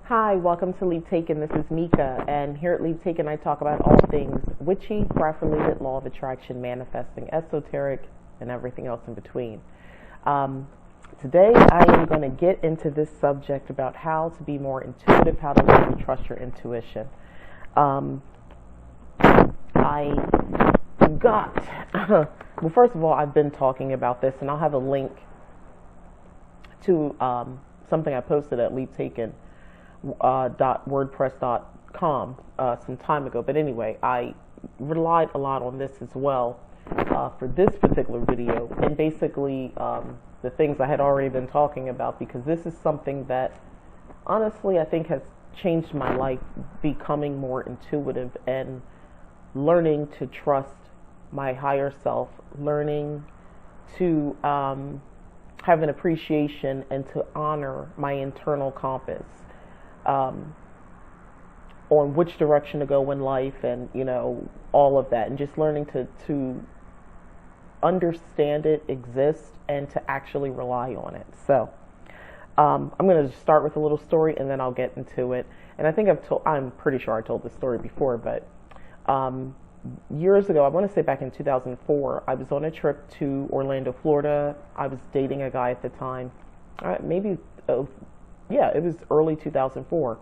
Hi, welcome to Leap Taken. This is Mika, and here at Leap Taken, I talk about all things witchy, craft-related, law of attraction, manifesting, esoteric, and everything else in between. Today, I am going to get into this subject about how to be more intuitive, how to learn to trust your intuition. I got, well, first of all, I've been talking about this, and I'll have a link to something I posted at leaptaken.wordpress.com some time ago. But anyway, I relied a lot on this as well for this particular video, and basically the things I had already been talking about, because this is something that honestly I think has changed my life, becoming more intuitive and learning to trust my higher self, learning to have an appreciation and to honor my internal compass on which direction to go in life, and all of that, and just learning to understand it, exist, and to actually rely on it. So I'm going to start with a little story, and then I'll get into it. And I think I'm pretty sure I told this story before, but years ago, I want to say back in 2004, I was on a trip to Orlando, Florida. I was dating a guy at the time. It was early 2004,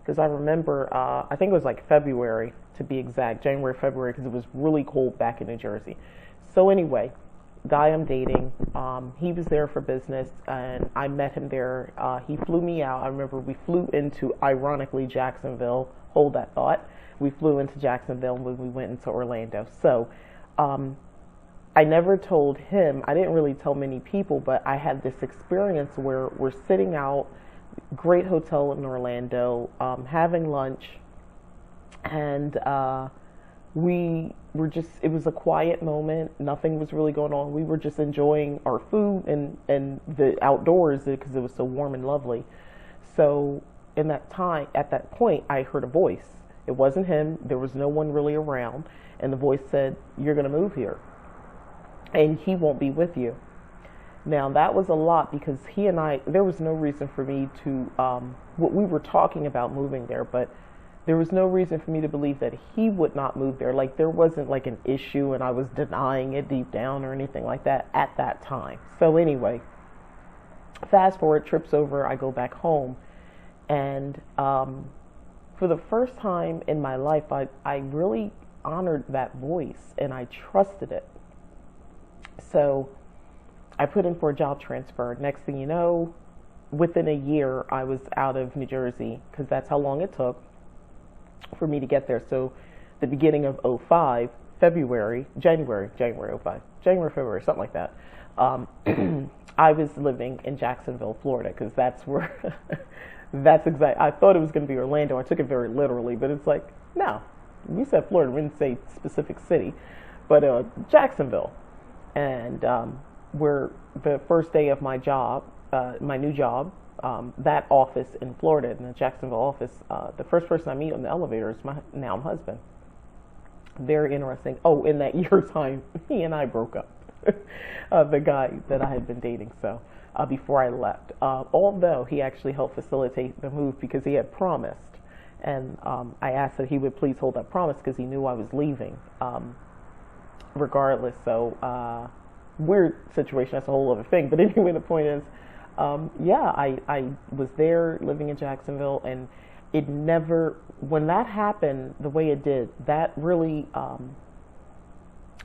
because I remember, I think it was like February, to be exact, January, February, because it was really cold back in New Jersey. So anyway, guy I'm dating, he was there for business, and I met him there. He flew me out. I remember we flew into, ironically, Jacksonville. Hold that thought. We flew into Jacksonville when we went into Orlando. So I never told him, I didn't really tell many people, but I had this experience where we're sitting out, great hotel in Orlando, having lunch, and it was a quiet moment. Nothing was really going on. We were just enjoying our food and the outdoors, because it was so warm and lovely. So at that point, I heard a voice. It wasn't him. There was no one really around. And the voice said, "You're going to move here, and he won't be with you." Now, that was a lot, because there was no reason for me to, what we were talking about moving there, but there was no reason for me to believe that he would not move there. Like, there wasn't like an issue, and I was denying it deep down or anything like that at that time. So anyway, fast forward, trip's over, I go back home, and for the first time in my life, I really honored that voice, and I trusted it. So I put in for a job transfer. Next thing you know, within a year, I was out of New Jersey, because that's how long it took for me to get there. So the beginning of 05, January 05, January, February, something like that. I was living in Jacksonville, Florida, because that's where, I thought it was going to be Orlando. I took it very literally, but it's like, no, you said Florida, we didn't say specific city, but Jacksonville. And where the first day of my job, my new job, that office in Florida, in the Jacksonville office, the first person I meet on the elevator is my now husband. Very interesting. Oh, in that year time, he and I broke up. The guy that I had been dating, so before I left. Although he actually helped facilitate the move, because he had promised. And I asked that he would please hold that promise, because he knew I was leaving regardless. So weird situation, that's a whole other thing. But anyway, the point is, I was there living in Jacksonville, and it never, when that happened the way it did, that really,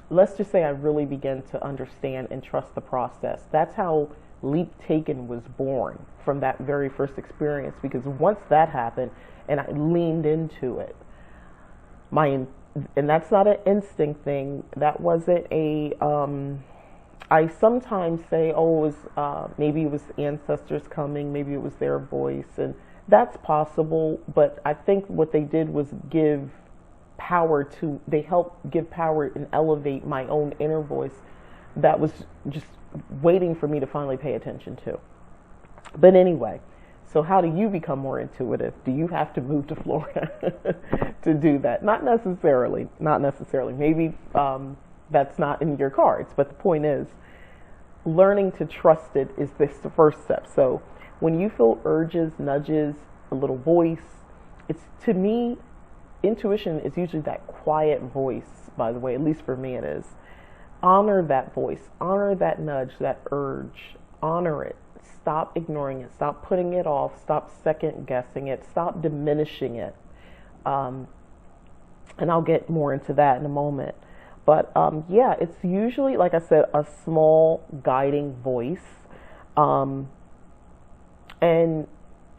let's just say I really began to understand and trust the process. That's how Leap Taken was born, from that very first experience, because once that happened and I leaned into it, and that's not an instinct thing, that wasn't I sometimes say, oh, it was, maybe it was ancestors coming, maybe it was their voice, and that's possible, but I think what they did was they helped give power and elevate my own inner voice that was just waiting for me to finally pay attention to. But anyway, so how do you become more intuitive? Do you have to move to Florida to do that? Not necessarily. Maybe that's not in your cards, but the point is, learning to trust it is the first step. So when you feel urges, nudges, a little voice. It's, to me, intuition is usually that quiet voice, by the way, at least for me it is. Honor that voice, honor that nudge, that urge, honor it. Stop ignoring it, stop putting it off, stop second guessing it, stop diminishing it. And I'll get more into that in a moment. But yeah, it's usually, like I said, a small guiding voice. And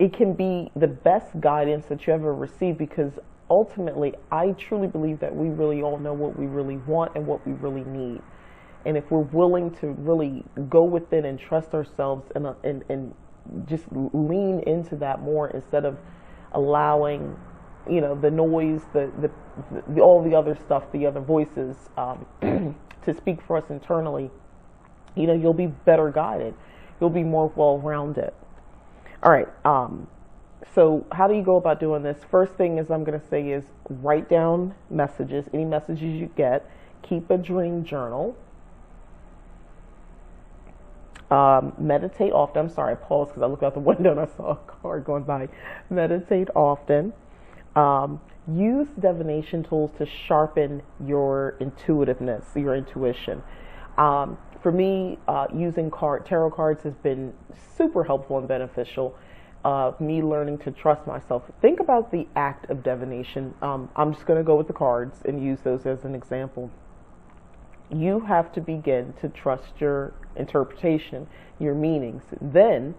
it can be the best guidance that you ever receive, because ultimately, I truly believe that we really all know what we really want and what we really need. And if we're willing to really go within and trust ourselves and just lean into that more, instead of allowing, you know, the noise, the all the other stuff, the other voices to speak for us internally, you know, you'll be better guided. You'll be more well-rounded. All right. So how do you go about doing this? First thing is I'm going to say is write down messages, any messages you get. Keep a dream journal. Meditate often. I'm sorry, I paused because I looked out the window and I saw a car going by. Meditate often. Use divination tools to sharpen your intuitiveness, your intuition. For me, using tarot cards has been super helpful and beneficial. Me learning to trust myself. Think about the act of divination. I'm just going to go with the cards and use those as an example. You have to begin to trust your interpretation, your meanings. Then,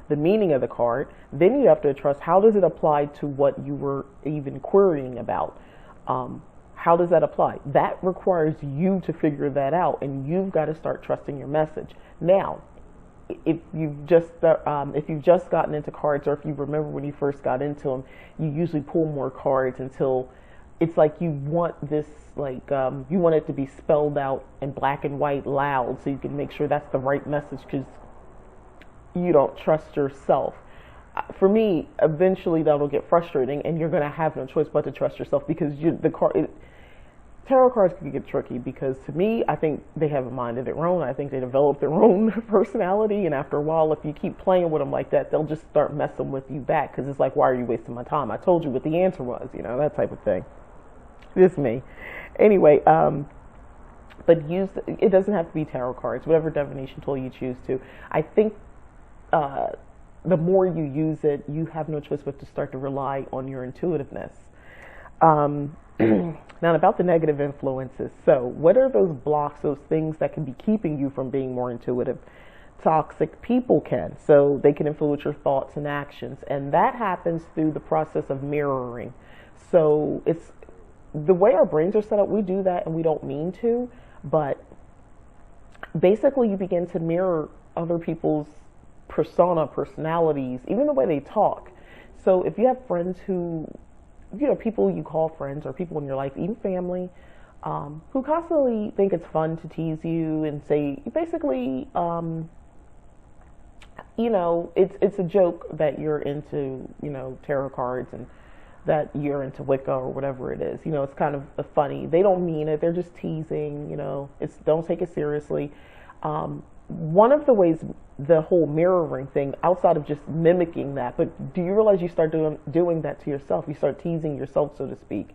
the meaning of the card, then you have to trust, how does it apply to what you were even querying about? How does that apply? That requires you to figure that out, and you've got to start trusting your message. Now, if you've just gotten into cards, or if you remember when you first got into them, you usually pull more cards until it's like you want this, like you want it to be spelled out in black and white loud, so you can make sure that's the right message, because you don't trust yourself. For me, eventually that'll get frustrating, and you're going to have no choice but to trust yourself, because tarot cards can get tricky, because to me, I think they have a mind of their own. I think they develop their own personality, and after a while, if you keep playing with them like that, they'll just start messing with you back, because it's like, why are you wasting my time? I told you what the answer was, you know, that type of thing. This is me. Anyway, but it doesn't have to be tarot cards, whatever divination tool you choose to. I think the more you use it, you have no choice but to start to rely on your intuitiveness. Now, about the negative influences. So what are those blocks, those things that can be keeping you from being more intuitive? Toxic people can. So they can influence your thoughts and actions. And that happens through the process of mirroring. So it's the way our brains are set up, we do that and we don't mean to. But basically, you begin to mirror other people's personalities, even the way they talk. So if you have friends who, you know, people you call friends, or people in your life, even family, who constantly think it's fun to tease you and say, basically, you know, it's a joke that you're into, you know, tarot cards, and that you're into Wicca or whatever it is. You know, it's kind of funny. They don't mean it. They're just teasing, you know. Don't take it seriously. One of the ways, the whole mirroring thing, outside of just mimicking that, but do you realize you start doing that to yourself? You start teasing yourself, so to speak.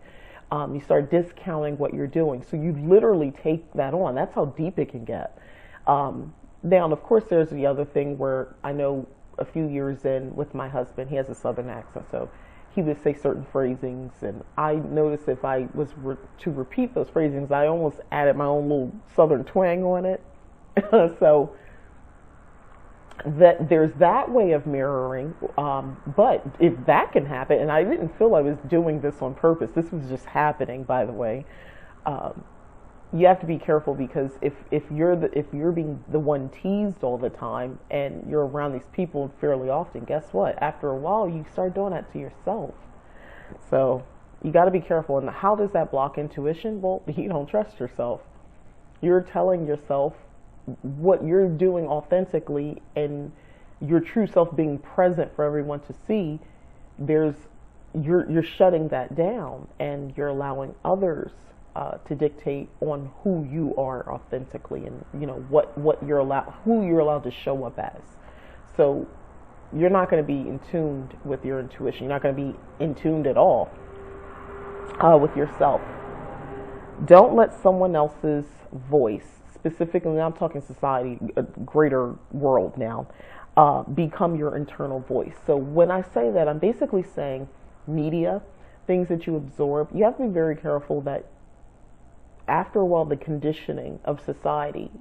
You start discounting what you're doing. So you literally take that on. That's how deep it can get. Now, of course, there's the other thing where I know a few years in with my husband, he has a Southern accent, so he would say certain phrasings, and I noticed if I was to repeat those phrasings, I almost added my own little Southern twang on it. So that there's that way of mirroring, but if that can happen, and I didn't feel I was doing this on purpose, this was just happening, by the way. You have to be careful, because if you're being the one teased all the time, and you're around these people fairly often, guess what? After a while, you start doing that to yourself. So you got to be careful. And how does that block intuition? Well, you don't trust yourself. You're telling yourself what you're doing authentically, and your true self being present for everyone to see. You're shutting that down, and you're allowing others to dictate on who you are authentically, and you know who you're allowed to show up as. So you're not going to be in tune with your intuition. You're not going to be in tune at all with yourself. Don't let someone else's voice, specifically, I'm talking society, a greater world now, become your internal voice. So when I say that, I'm basically saying media, things that you absorb, you have to be very careful that after a while the conditioning of society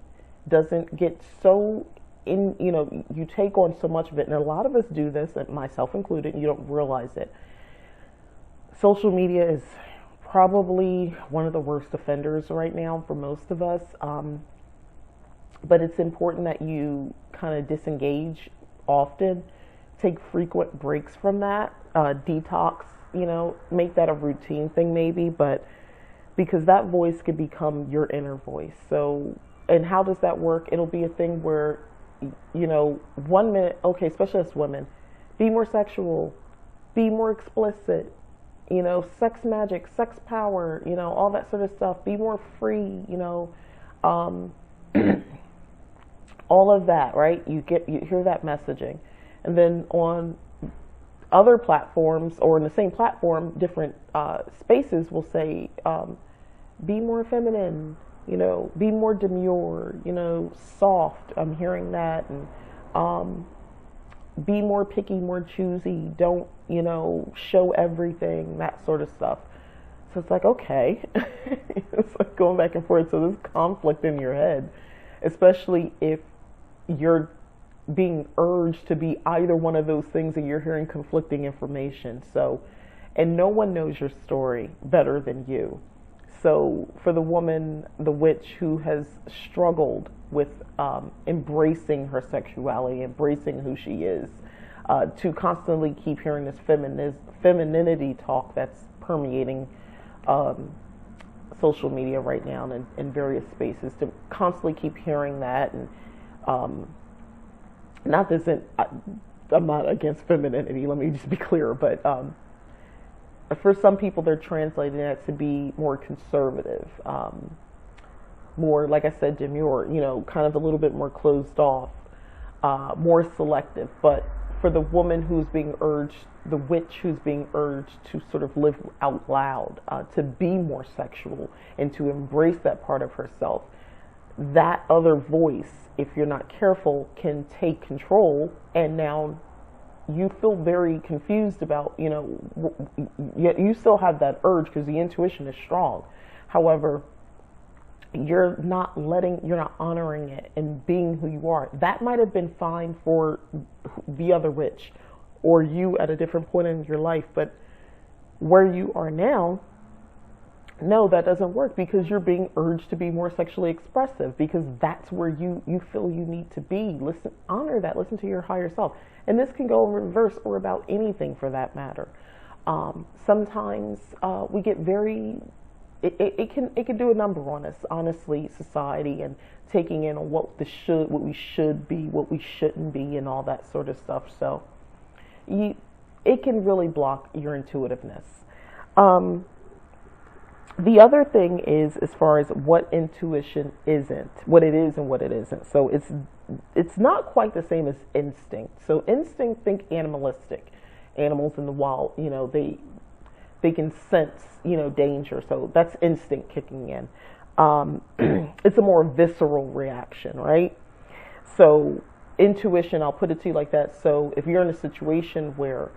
doesn't get so in, you take on so much of it, and a lot of us do this, and myself included, and you don't realize it. Social media is probably one of the worst offenders right now for most of us, but it's important that you kind of disengage often, take frequent breaks from that, detox, make that a routine thing maybe, but because that voice could become your inner voice. So, and how does that work? It'll be a thing where, 1 minute, okay, especially as women, be more sexual, be more explicit, sex magic, sex power, all that sort of stuff, be more free, all of that, right? You hear that messaging. And then on other platforms, or in the same platform, different spaces will say, be more feminine, be more demure, soft. I'm hearing that. And be more picky, more choosy. Don't, show everything, that sort of stuff. So it's like, okay. It's like going back and forth. So there's conflict in your head, especially if you're being urged to be either one of those things and you're hearing conflicting information. So, and no one knows your story better than you. So for the woman, the witch who has struggled with embracing her sexuality, embracing who she is, to constantly keep hearing this femininity talk that's permeating social media right now and in various spaces, to constantly keep hearing that. And not this, I'm not against femininity, let me just be clear, but for some people they're translating that to be more conservative, more, like I said, demure, kind of a little bit more closed off, more selective. But for the woman who's being urged, the witch who's being urged to sort of live out loud, to be more sexual and to embrace that part of herself, that other voice, if you're not careful, can take control, and now you feel very confused about, you still have that urge because the intuition is strong. However, you're not honoring it and being who you are. That might have been fine for the other witch or you at a different point in your life, but where you are now, no, that doesn't work, because you're being urged to be more sexually expressive, because that's where you feel you need to be. Honor that, listen to your higher self. And this can go in reverse or about anything for that matter. Sometimes we get very, it can do a number on us, honestly, society, and taking in on what we should be, what we shouldn't be, and all that sort of stuff. So it can really block your intuitiveness. The other thing is, as far as what intuition isn't, what it is and what it isn't. So it's not quite the same as instinct. So instinct, think animalistic. Animals in the wild, they can sense, danger. So that's instinct kicking in. It's a more visceral reaction, right? So intuition, I'll put it to you like that. So if you're in a situation where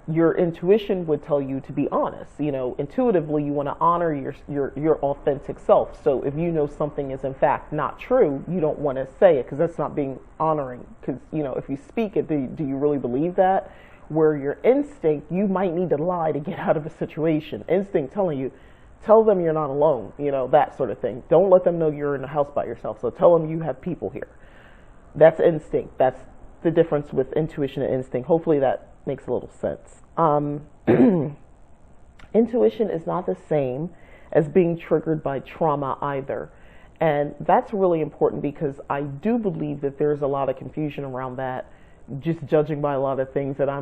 your intuition would tell you to be honest, intuitively you want to honor your authentic self. So if you know something is in fact not true, you don't want to say it, because that's not being honoring. Because if you speak it, do you really believe that? Where your instinct, you might need to lie to get out of a situation. Instinct telling you, tell them you're not alone, that sort of thing. Don't let them know you're in the house by yourself. So tell them you have people here. That's instinct. That's the difference with intuition and instinct. Hopefully that makes a little sense. Intuition is not the same as being triggered by trauma either. And that's really important, because I do believe that there's a lot of confusion around that, just judging by a lot of things that I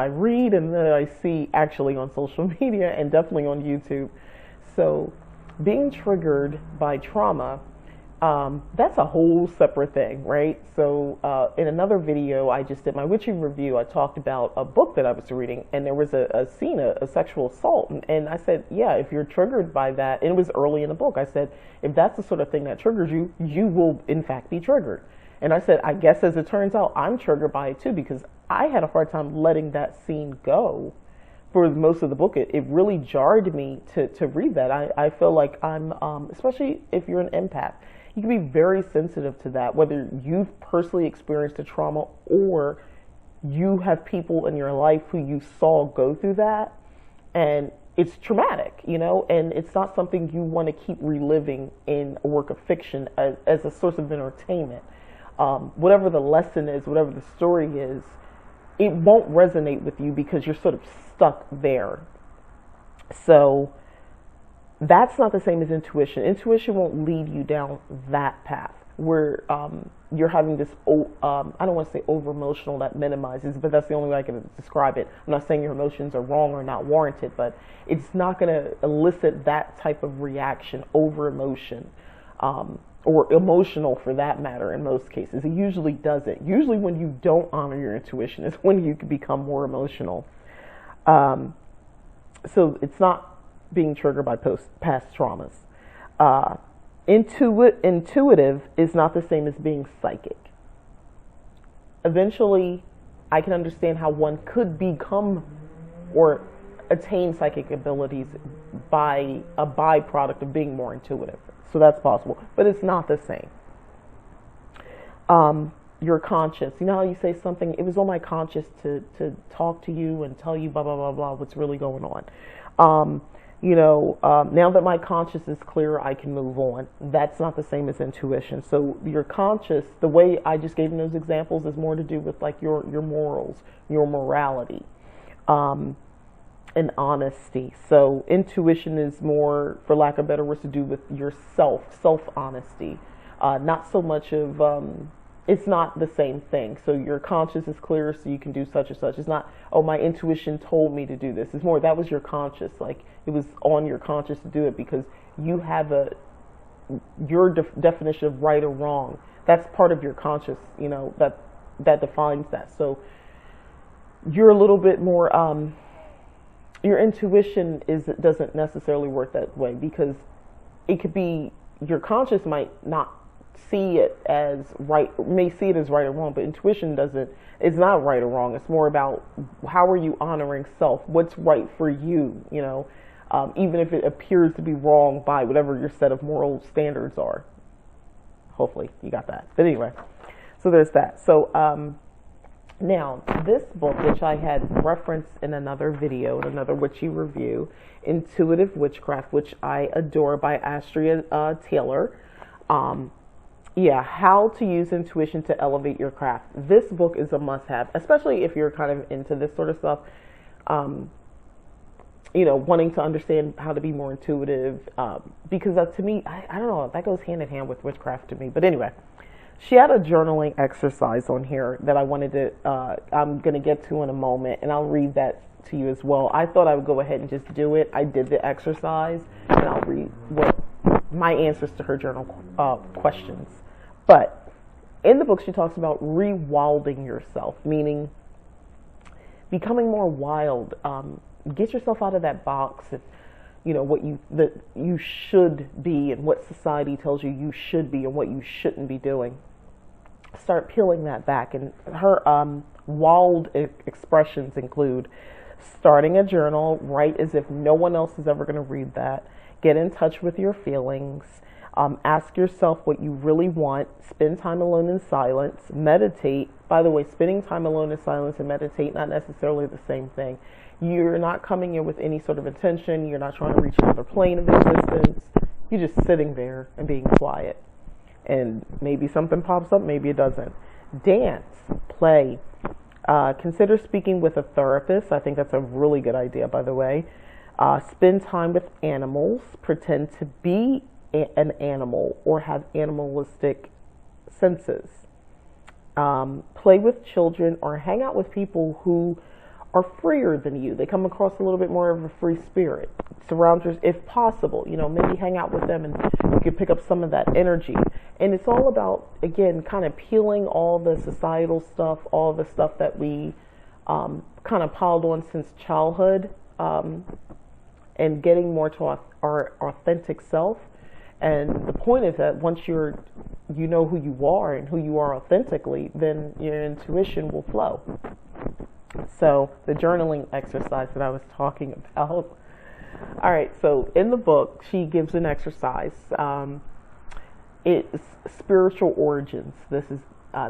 read and that I see actually on social media and definitely on YouTube. So being triggered by trauma That's a whole separate thing, right? So in another video I just did, my witchy review, I talked about a book that I was reading, and there was a scene, a sexual assault, and I said, yeah, if you're triggered by that, and it was early in the book, I said, if that's the sort of thing that triggers you, you will in fact be triggered. And I said, I guess as it turns out, I'm triggered by it too, because I had a hard time letting that scene go for most of the book. It really jarred me to read that. I feel like I'm, especially if you're an empath, you can be very sensitive to that, whether you've personally experienced a trauma or you have people in your life who you saw go through that, and it's traumatic, you know, and it's not something you want to keep reliving in a work of fiction as a source of entertainment. Whatever the lesson is, whatever the story is, it won't resonate with you because you're sort of stuck there. So that's not the same as intuition. Intuition won't lead you down that path where you're having this, I don't want to say over emotional, that minimizes, but that's the only way I can describe it. I'm not saying your emotions are wrong or not warranted, but it's not going to elicit that type of reaction, over emotion, or emotional for that matter in most cases. It usually doesn't. Usually when you don't honor your intuition is when you can become more emotional. So it's not being triggered by past traumas. Intuitive is not the same as being psychic. Eventually, I can understand how one could become or attain psychic abilities by a byproduct of being more intuitive. So that's possible, but it's not the same. Your conscious, you know how you say something, it was on my conscience to talk to you and tell you blah, blah, blah, blah, what's really going on. Now that my conscience is clear, I can move on. That's not the same as intuition. So your conscious, the way I just gave you those examples, is more to do with like your morals, your morality, and honesty. So intuition is more, for lack of better words, to do with your self-honesty. Not so much of, it's not the same thing. So your conscience is clear, so you can do such and such. It's not, oh, my intuition told me to do this. It's more, that was your conscience. Like, it was on your conscience to do it because you have your definition of right or wrong. That's part of your conscious, you know, that defines that. So you're a little bit more, your intuition doesn't necessarily work that way, because it could be, your conscience might not see it as right, may see it as right or wrong, but intuition doesn't, it's not right or wrong. It's more about how are you honoring self, what's right for you, you know, even if it appears to be wrong by whatever your set of moral standards are. Hopefully you got that. But anyway, so there's that. So now this book, which I had referenced in another video, in another witchy review, Intuitive Witchcraft, which I adore, by Astria Taylor. How to use intuition to elevate your craft. This book is a must-have, especially if you're kind of into this sort of stuff. Wanting to understand how to be more intuitive, because to me, I don't know, that goes hand in hand with witchcraft to me. But anyway, she had a journaling exercise on here that I wanted to, I'm going to get to in a moment, and I'll read that to you as well. I thought I would go ahead and just do it. I did the exercise, and I'll read what my answers to her journal questions. But in the book, she talks about rewilding yourself, meaning becoming more wild. Get yourself out of that box of, what you should be and what society tells you should be and what you shouldn't be doing. Start peeling that back. And her wild expressions include starting a journal, write as if no one else is ever going to read that. Get in touch with your feelings. Ask yourself what you really want. Spend time alone in silence. Meditate. By the way, spending time alone in silence and meditate, not necessarily the same thing. You're not coming in with any sort of intention. You're not trying to reach another plane of existence. You're just sitting there and being quiet. And maybe something pops up, maybe it doesn't. Dance. Play. Consider speaking with a therapist. I think that's a really good idea, by the way. Spend time with animals. Pretend to be an animal or have animalistic senses. Play with children or hang out with people who are freer than you. They come across a little bit more of a free spirit. Surround yourself, if possible, maybe hang out with them and could pick up some of that energy. And it's all about, again, kind of peeling all the societal stuff, all the stuff that we kind of piled on since childhood, and getting more to our authentic self. And the point is that once you know who you are and who you are authentically, then your intuition will flow. So the journaling exercise that I was talking about. All right, so in the book, she gives an exercise. It's spiritual origins. This is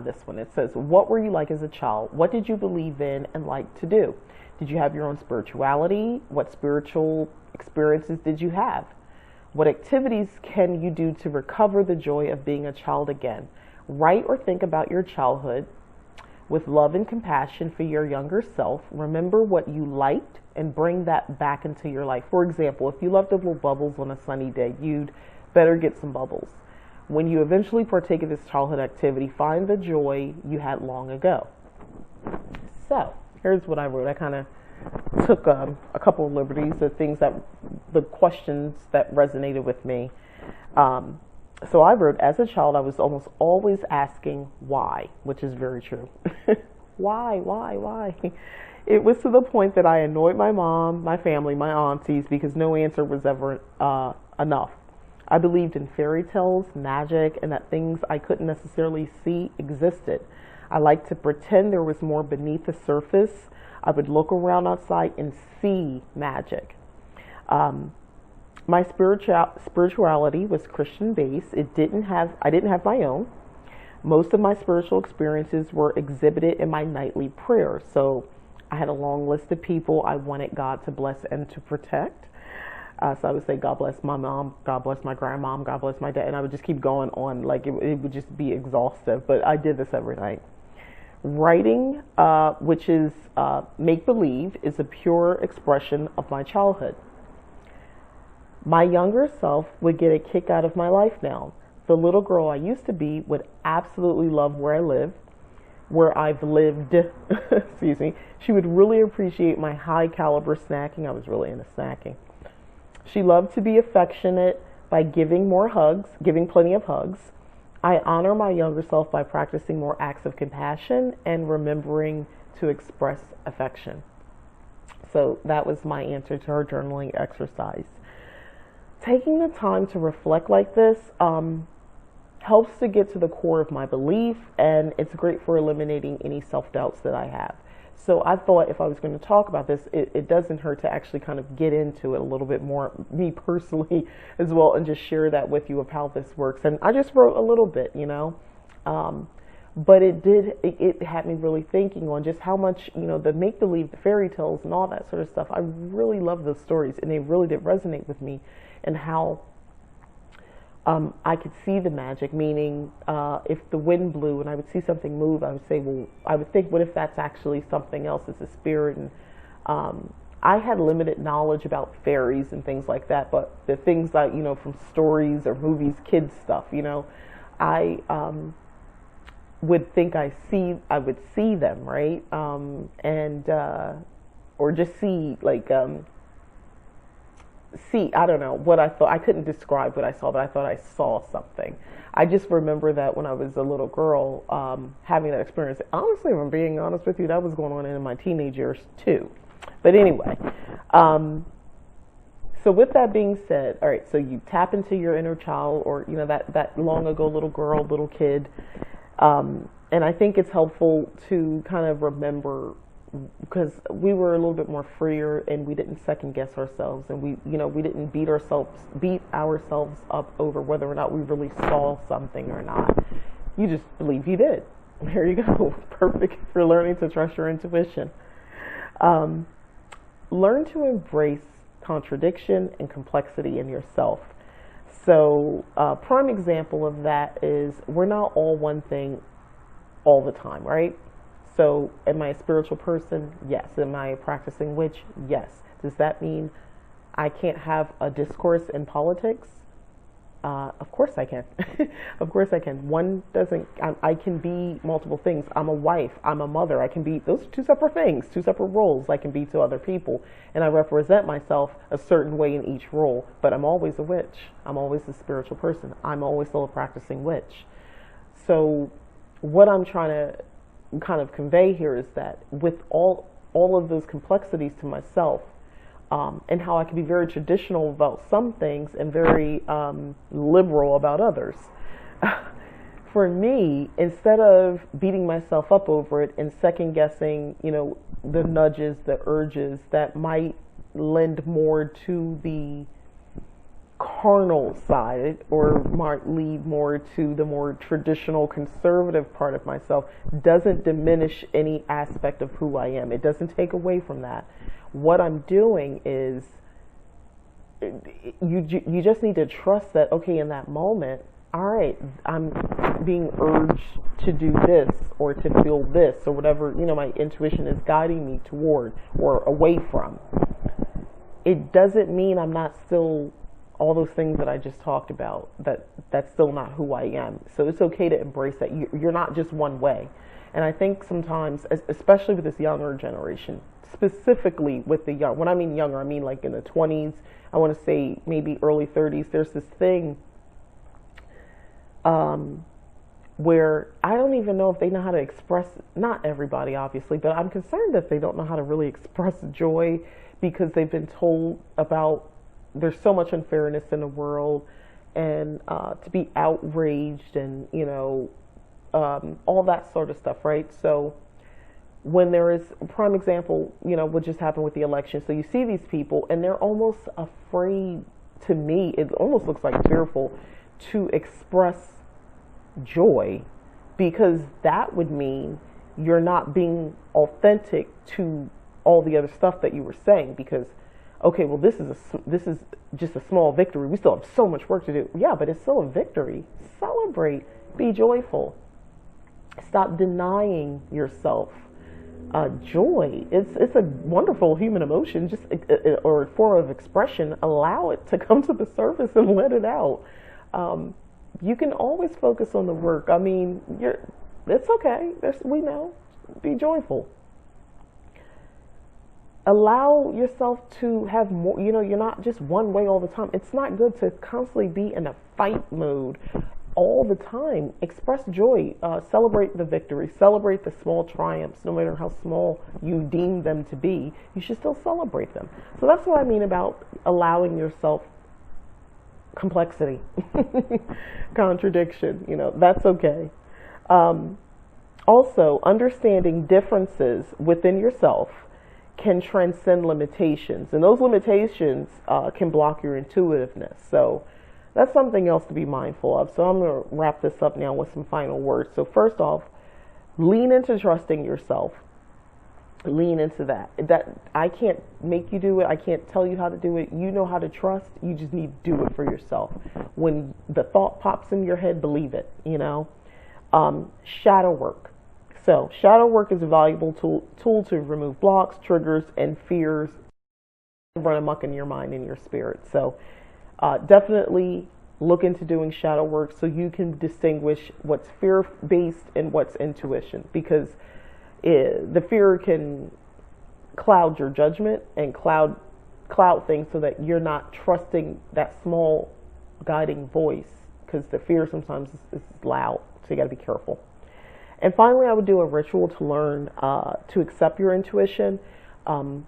this one. It says, what were you like as a child? What did you believe in and like to do? Did you have your own spirituality? What spiritual experiences did you have? What activities can you do to recover the joy of being a child again? Write or think about your childhood with love and compassion for your younger self. Remember what you liked and bring that back into your life. For example, if you loved the little bubbles on a sunny day, you'd better get some bubbles. When you eventually partake of this childhood activity, find the joy you had long ago. So here's what I wrote. I kind of took a couple of liberties, the questions that resonated with me. So I wrote, as a child, I was almost always asking why, which is very true. Why? It was to the point that I annoyed my mom, my family, my aunties, because no answer was ever enough. I believed in fairy tales, magic, and that things I couldn't necessarily see existed. I liked to pretend there was more beneath the surface. I would look around outside and see magic. My spirituality was Christian based. I didn't have my own. Most of my spiritual experiences were exhibited in my nightly prayers. So I had a long list of people I wanted God to bless and to protect. So I would say, God bless my mom, God bless my grandmom, God bless my dad. And I would just keep going on, like it would just be exhaustive. But I did this every night. Writing, which is make-believe, is a pure expression of my childhood. My younger self would get a kick out of my life now. The little girl I used to be would absolutely love where I've lived. Excuse me. She would really appreciate my high caliber snacking. I was really into snacking. She loved to be affectionate by giving plenty of hugs. I honor my younger self by practicing more acts of compassion and remembering to express affection. So that was my answer to her journaling exercise. Taking the time to reflect like this helps to get to the core of my belief, and it's great for eliminating any self-doubts that I have. So I thought if I was going to talk about this, it doesn't hurt to actually kind of get into it a little bit more, me personally as well, and just share that with you of how this works. And I just wrote a little bit, but it had me really thinking on just how much, the make-believe, the fairy tales and all that sort of stuff. I really love those stories, and they really did resonate with me, and how I could see the magic, meaning if the wind blew and I would see something move, I would say, I would think, what if that's actually something else? It's a spirit. And I had limited knowledge about fairies and things like that, but the things that, from stories or movies, kids stuff, I would think I would see them, right? Or just see, like, I don't know what I thought. I couldn't describe what I saw, but I thought I saw something. I just remember that when I was a little girl, having that experience. Honestly, if I'm being honest with you, that was going on in my teenage years too. But anyway, so with that being said, all right, so you tap into your inner child, or that long ago little girl, little kid, and I think it's helpful to kind of remember, because we were a little bit more freer, and we didn't second guess ourselves, and we didn't beat ourselves up over whether or not we really saw something or not. You just believe you did. There you go. Perfect for learning to trust your intuition. Learn to embrace contradiction and complexity in yourself. So, prime example of that is we're not all one thing all the time, right? So, am I a spiritual person? Yes. Am I a practicing witch? Yes. Does that mean I can't have a discourse in politics? Of course I can. Of course I can. One doesn't, I can be multiple things. I'm a wife. I'm a mother. I can be, those are two separate things, two separate roles I can be to other people. And I represent myself a certain way in each role. But I'm always a witch. I'm always a spiritual person. I'm always still a practicing witch. So what I'm trying to kind of convey here is that with all of those complexities to myself, and how I can be very traditional about some things and very liberal about others. For me, instead of beating myself up over it and second guessing, the nudges, the urges that might lend more to the carnal side or might lead more to the more traditional conservative part of myself, doesn't diminish any aspect of who I am. It doesn't take away from that. What I'm doing is, you just need to trust that, okay, in that moment, all right, I'm being urged to do this or to feel this or whatever, my intuition is guiding me toward or away from. It doesn't mean I'm not still all those things that I just talked about, that's still not who I am. So it's okay to embrace that. You're not just one way. And I think sometimes, especially with this younger generation, specifically with the young, when I mean younger, I mean like in the 20s, I want to say maybe early 30s, there's this thing where I don't even know if they know how to express, not everybody obviously, but I'm concerned that they don't know how to really express joy because they've been told about there's so much unfairness in the world and to be outraged and, all that sort of stuff, right? So when there is a prime example, what just happened with the election. So you see these people and they're almost afraid, to me, it almost looks like fearful to express joy because that would mean you're not being authentic to all the other stuff that you were saying because, okay, well, this is just a small victory. We still have so much work to do. Yeah, but it's still a victory. Celebrate. Be joyful. Stop denying yourself joy. It's a wonderful human emotion, just or a form of expression. Allow it to come to the surface and let it out. You can always focus on the work. I mean, it's okay. We know. Be joyful. Allow yourself to have more. You're not just one way all the time. It's not good to constantly be in a fight mode all the time. Express joy. Celebrate the victory. Celebrate the small triumphs, no matter how small you deem them to be. You should still celebrate them. So that's what I mean about allowing yourself complexity, contradiction. That's okay. Also, understanding differences within yourself can transcend limitations, and those limitations can block your intuitiveness. So that's something else to be mindful of. So I'm going to wrap this up now with some final words. So first off, lean into trusting yourself. Lean into that. I can't make you do it. I can't tell you how to do it. You know how to trust. You just need to do it for yourself. When the thought pops in your head, believe it. Shadow work. So shadow work is a valuable tool to remove blocks, triggers, and fears that run amok in your mind and your spirit. So definitely look into doing shadow work so you can distinguish what's fear-based and what's intuition, because the fear can cloud your judgment and cloud things so that you're not trusting that small guiding voice, because the fear sometimes is loud, so you got to be careful. And finally, I would do a ritual to learn to accept your intuition, some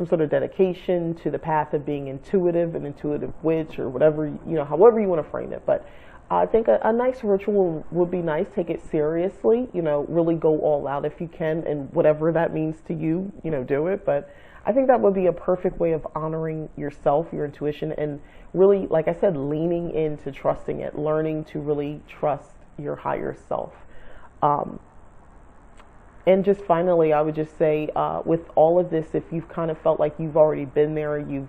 sort of dedication to the path of being intuitive, an intuitive witch, or whatever, however you want to frame it. But I think a nice ritual would be nice. Take it seriously, really go all out if you can, and whatever that means to you, do it. But I think that would be a perfect way of honoring yourself, your intuition, and really, like I said, leaning into trusting it, learning to really trust your higher self. And just finally, I would just say, with all of this, if you've kind of felt like you've already been there, you've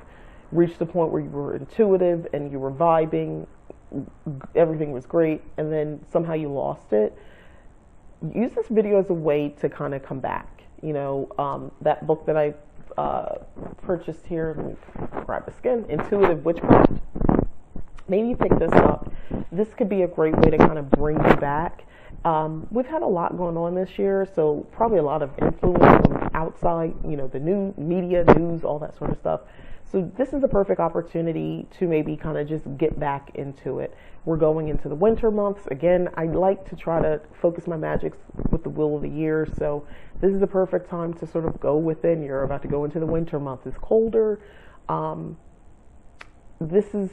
reached the point where you were intuitive and you were vibing, everything was great, and then somehow you lost it, use this video as a way to kind of come back. That book that I purchased here, let me grab the skin, Intuitive Witchcraft. maybe pick this up. This could be a great way to kind of bring you back. We've had a lot going on this year, so probably a lot of influence from outside, the new media, news, all that sort of stuff. So this is a perfect opportunity to maybe kind of just get back into it. We're going into the winter months. Again, I like to try to focus my magics with the wheel of the year. So this is the perfect time to sort of go within. You're about to go into the winter months. It's colder. This is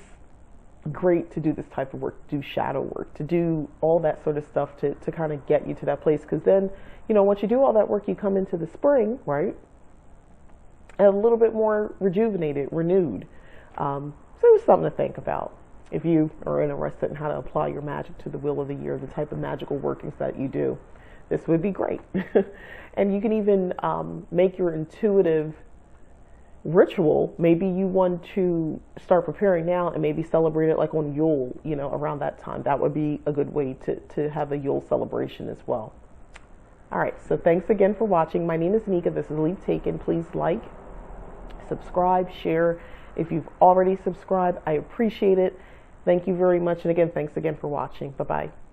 great to do this type of work, to do shadow work, to do all that sort of stuff to kind of get you to that place. Because then, once you do all that work, you come into the spring, right? A little bit more rejuvenated, renewed. So it's something to think about. If you are interested in how to apply your magic to the wheel of the year, the type of magical workings that you do, this would be great. And you can even make your intuitive ritual. Maybe you want to start preparing now and maybe celebrate it like on Yule, around that time. That would be a good way to have a Yule celebration as well. All right, so thanks again for watching. My name is Nika. This is Leap Taken. Please like, subscribe, share. If you've already subscribed, I appreciate it. Thank you very much. And again, thanks again for watching. Bye-bye.